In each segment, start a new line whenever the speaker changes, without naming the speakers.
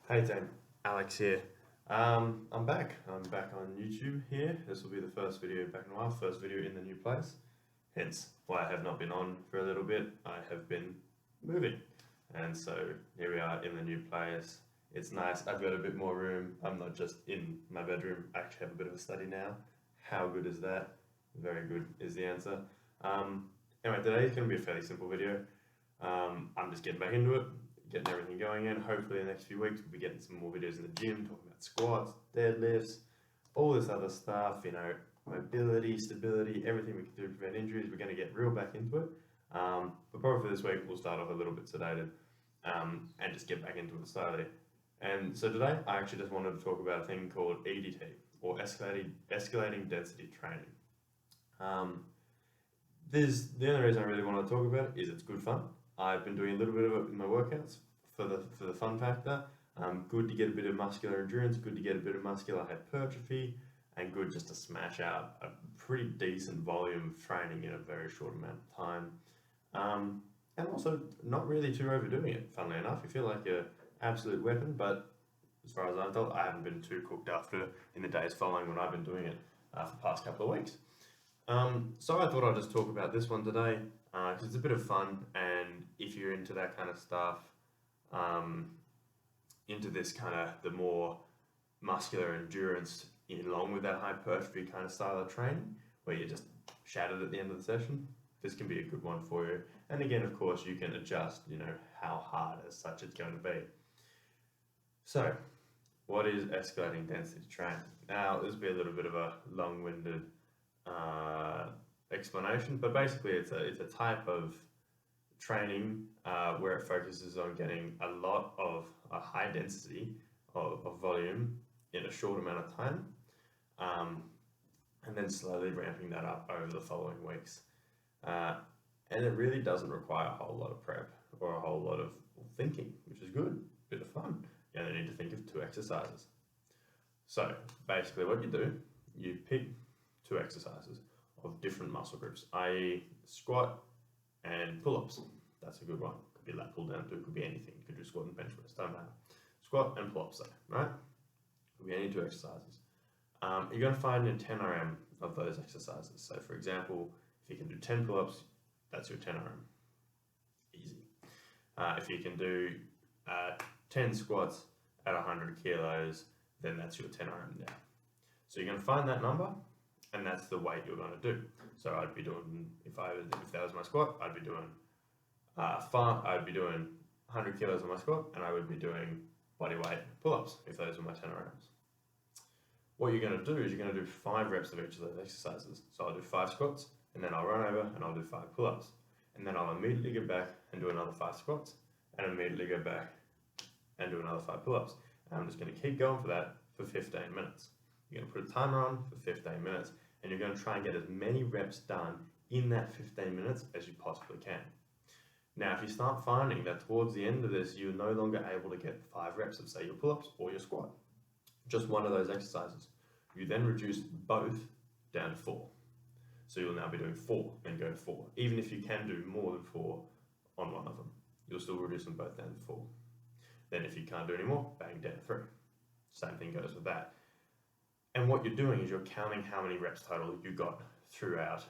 Hey team, Alex here. I'm back. I'm back on YouTube here. This will be the first video back in a while, first video in the new place. Hence why I have not been on for a little bit. I have been moving. And so here we are in the new place. It's nice. I've got a bit more room. I'm not just in my bedroom. I actually have a bit of a study now. How good is that? Very good is the answer. Anyway, today is going to be a fairly simple video. I'm just getting back into it, getting everything going in. Hopefully in the next few weeks we'll be getting some more videos in the gym, talking about squats, deadlifts, all this other stuff, mobility, stability, everything we can do to prevent injuries. We're going to get real back into it. But probably for this week we'll start off a little bit sedated and just get back into it slowly. And so today I actually just wanted to talk about a thing called EDT, or escalating density training. The only reason I really want to talk about it is it's good fun. I've been doing a little bit of it in my workouts for the fun factor. Good to get a bit of muscular endurance, good to get a bit of muscular hypertrophy, and good just to smash out a pretty decent volume of training in a very short amount of time. And also not really too overdoing it, funnily enough. You feel like an absolute weapon, but as far as I'm told, I haven't been too cooked after in the days following when I've been doing it for the past couple of weeks. So I thought I'd just talk about this one today because it's a bit of fun, and if you're into that kind of stuff, into this kind of the more muscular endurance along with that hypertrophy kind of style of training where you're just shattered at the end of the session, this can be a good one for you. And again, of course, you can adjust, how hard as such it's going to be. So, what is escalating density training? Now, this will be a little bit of a long-winded explanation, but basically it's a type of training where it focuses on getting a lot of a high density of volume in a short amount of time, and then slowly ramping that up over the following weeks. And it really doesn't require a whole lot of prep or a whole lot of thinking, which is good, bit of fun. You only need to think of 2 exercises. So basically what you do, you pick 2 exercises of different muscle groups, i.e. squat and pull-ups. That's a good one. Could be lat pull down too, could be anything. You could do squat and bench press, don't matter. Squat and pull-ups though, right? Could be any 2 exercises. You're going to find your 10 RM of those exercises. So for example, if you can do 10 pull-ups, that's your 10 RM. Easy. If you can do 10 squats at 100 kilos, then that's your 10 RM there. So you're going to find that number, and that's the weight you're going to do. So I'd be doing, if that was my squat, I'd be doing 100 kilos on my squat, and I would be doing body weight pull-ups if those were my 10 RMs. What you're going to do is you're going to do 5 reps of each of those exercises. So I'll do 5 squats, and then I'll run over and I'll do 5 pull-ups. And then I'll immediately go back and do another 5 squats, and immediately go back and do another 5 pull-ups. And I'm just going to keep going for that for 15 minutes. You're going to put a timer on for 15 minutes, and you're going to try and get as many reps done in that 15 minutes as you possibly can. Now, if you start finding that towards the end of this, you're no longer able to get 5 reps of, say, your pull-ups or your squat, just one of those exercises, you then reduce both down to 4. So you'll now be doing 4 and go to 4. Even if you can do more than 4 on one of them, you'll still reduce them both down to 4. Then if you can't do any more, bang, down to 3. Same thing goes with that. And what you're doing is you're counting how many reps total you got throughout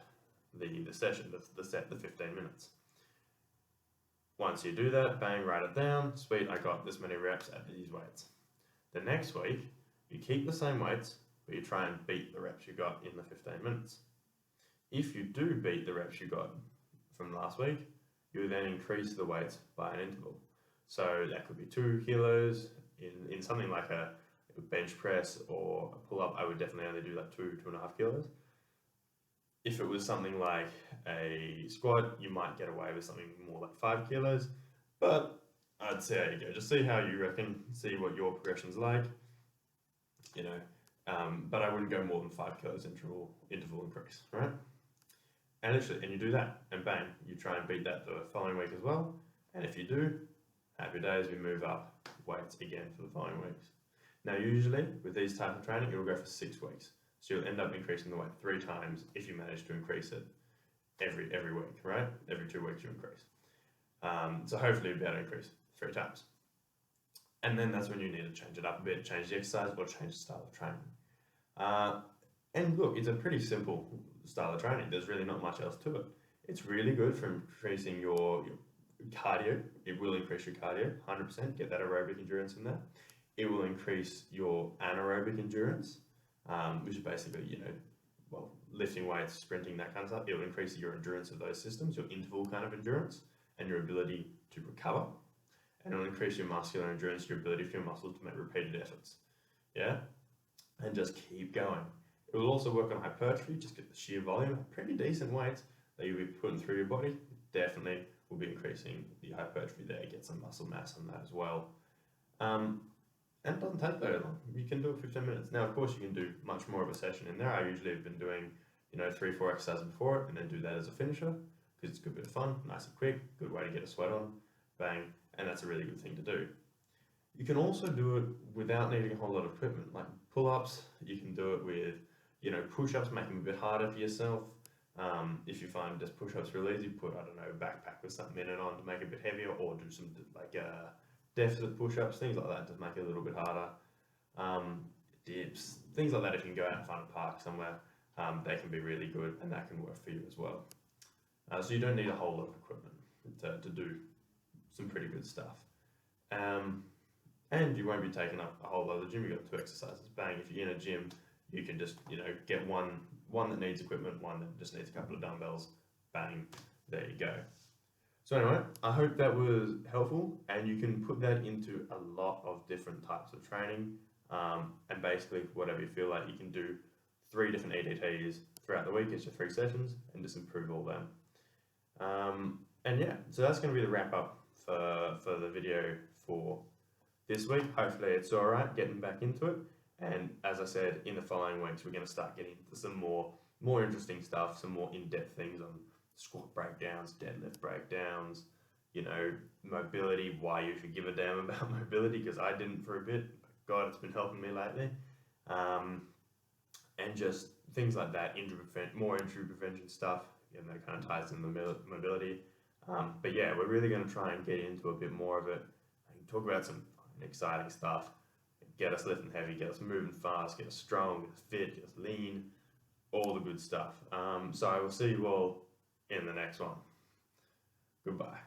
the session, the 15 minutes. Once you do that, bang, write it down. Sweet, I got this many reps at these weights. The next week, you keep the same weights, but you try and beat the reps you got in the 15 minutes. If you do beat the reps you got from last week, you then increase the weights by an interval. So that could be 2 kilos in something like a bench press or a pull-up. I would definitely only do like 2.5 kilos. If it was something like a squat, you might get away with something more like 5 kilos, but I'd say there you go. Just see how you reckon, see what your progression's like, but I wouldn't go more than 5 kilos interval increase, right? And you do that, and bang, you try and beat that the following week as well. And if you do, happy days, we move up weights again for the following weeks. Now, usually with these types of training, it will go for 6 weeks. So you'll end up increasing the weight 3 times if you manage to increase it every week, right? Every 2 weeks you increase. So hopefully you'll be able to increase 3 times. And then that's when you need to change it up a bit, change the exercise or change the style of training. And look, it's a pretty simple style of training. There's really not much else to it. It's really good for increasing your cardio. It will increase your cardio, 100%. Get that aerobic endurance in there. It will increase your anaerobic endurance, which is basically, lifting weights, sprinting, that kind of stuff. It will increase your endurance of those systems, your interval kind of endurance, and your ability to recover. And it will increase your muscular endurance, your ability for your muscles to make repeated efforts. Yeah? And just keep going. It will also work on hypertrophy, just get the sheer volume, pretty decent weights that you'll be putting through your body. Definitely will be increasing the hypertrophy there, get some muscle mass on that as well. And it doesn't take very long. You can do it 15 minutes. Now, of course, you can do much more of a session in there. I usually have been doing, 3-4 exercises before it and then do that as a finisher because it's a good bit of fun, nice and quick, good way to get a sweat on, bang, and that's a really good thing to do. You can also do it without needing a whole lot of equipment, like pull-ups. You can do it with, push-ups, make them a bit harder for yourself. If you find just push-ups real easy, put, a backpack with something in it on to make it a bit heavier, or do some deficit push-ups, things like that to make it a little bit harder. Dips, things like that. If you can go out and find a park somewhere, they can be really good, and that can work for you as well. So you don't need a whole lot of equipment to do some pretty good stuff. And you won't be taking up a whole lot of the gym. You've got 2 exercises. Bang, if you're in a gym, you can just, get one that needs equipment, one that just needs a couple of dumbbells. Bang, there you go. So anyway, I hope that was helpful, and you can put that into a lot of different types of training, and basically whatever you feel like. You can do 3 different EDTs throughout the week. It's your 3 sessions, and just improve all them. And yeah, so that's going to be the wrap up for the video for this week. Hopefully it's all right getting back into it. And as I said, in the following weeks, we're going to start getting into some more interesting stuff, some more in-depth things on squat breakdowns, deadlift breakdowns, mobility, why you should give a damn about mobility, because I didn't for a bit. God, it's been helping me lately. And just things like that, more injury prevention stuff, that kind of ties in the mobility. But yeah, we're really going to try and get into a bit more of it and talk about some exciting stuff, get us lifting heavy, get us moving fast, get us strong, get us fit, get us lean, all the good stuff. So I will see you all in the next one. Goodbye.